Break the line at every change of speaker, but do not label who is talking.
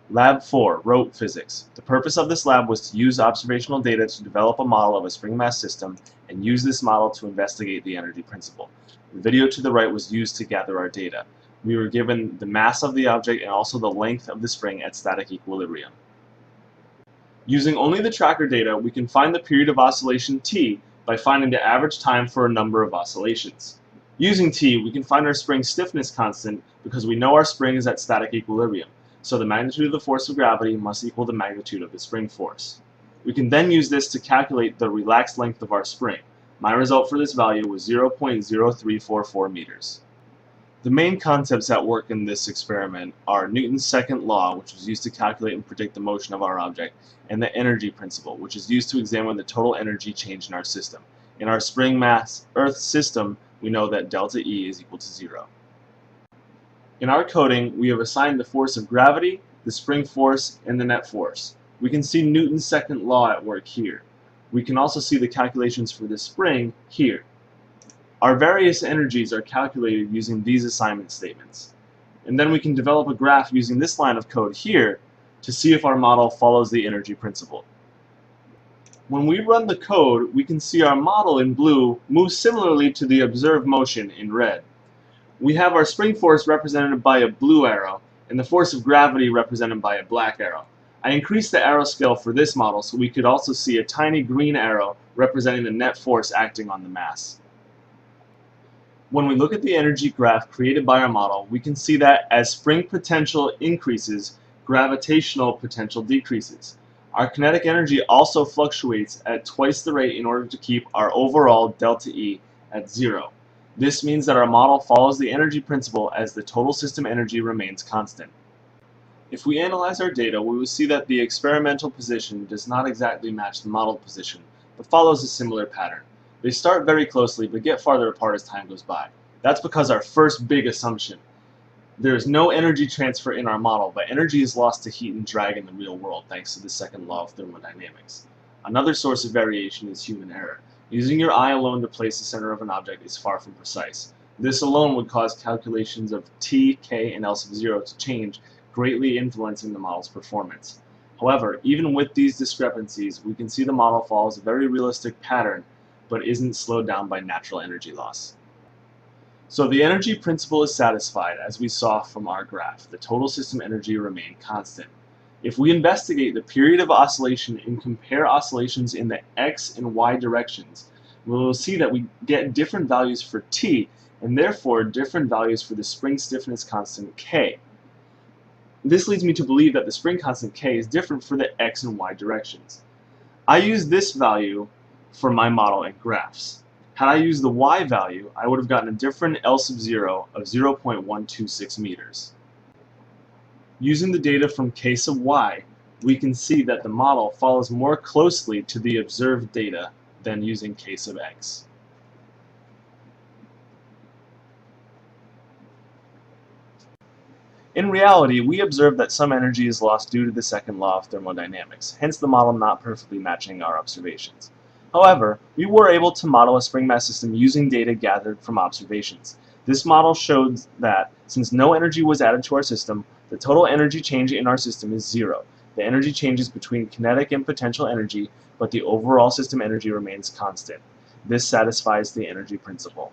Lab 4, Rope Physics. The purpose of this lab was to use observational data to develop a model of a spring mass system and use this model to investigate the energy principle. The video to the right was used to gather our data. We were given the mass of the object and also the length of the spring at static equilibrium. Using only the tracker data, we can find the period of oscillation t by finding the average time for a number of oscillations. Using t, we can find our spring stiffness constant because we know our spring is at static equilibrium, so the magnitude of the force of gravity must equal the magnitude of the spring force. We can then use this to calculate the relaxed length of our spring. My result for this value was 0.0344 meters. The main concepts at work in this experiment are Newton's second law, which was used to calculate and predict the motion of our object, and the energy principle, which is used to examine the total energy change in our system. In our spring mass Earth system, we know that delta E is equal to 0. In our coding, we have assigned the force of gravity, the spring force, and the net force. We can see Newton's second law at work here. We can also see the calculations for the spring here. Our various energies are calculated using these assignment statements. And then we can develop a graph using this line of code here to see if our model follows the energy principle. When we run the code, we can see our model in blue moves similarly to the observed motion in red. We have our spring force represented by a blue arrow and the force of gravity represented by a black arrow. I increased the arrow scale for this model so we could also see a tiny green arrow representing the net force acting on the mass. When we look at the energy graph created by our model, we can see that as spring potential increases, gravitational potential decreases. Our kinetic energy also fluctuates at twice the rate in order to keep our overall delta E at 0. This means that our model follows the energy principle as the total system energy remains constant. If we analyze our data, we will see that the experimental position does not exactly match the modeled position, but follows a similar pattern. They start very closely, but get farther apart as time goes by. That's because our first big assumption. There is no energy transfer in our model, but energy is lost to heat and drag in the real world thanks to the second law of thermodynamics. Another source of variation is human error. Using your eye alone to place the center of an object is far from precise. This alone would cause calculations of t, k, and L sub 0 to change, greatly influencing the model's performance. However, even with these discrepancies, we can see the model follows a very realistic pattern, but isn't slowed down by natural energy loss. So the energy principle is satisfied, as we saw from our graph. The total system energy remained constant. If we investigate the period of oscillation and compare oscillations in the x and y directions, we will see that we get different values for t, and therefore different values for the spring stiffness constant k. This leads me to believe that the spring constant k is different for the x and y directions. I use this value for my model and graphs. Had I used the y value, I would have gotten a different L sub 0 of 0.126 meters. Using the data from k sub y, we can see that the model follows more closely to the observed data than using k sub x. In reality, we observe that some energy is lost due to the second law of thermodynamics, hence the model not perfectly matching our observations. However, we were able to model a spring mass system using data gathered from observations. This model showed that, since no energy was added to our system, the total energy change in our system is 0. The energy changes between kinetic and potential energy, but the overall system energy remains constant. This satisfies the energy principle.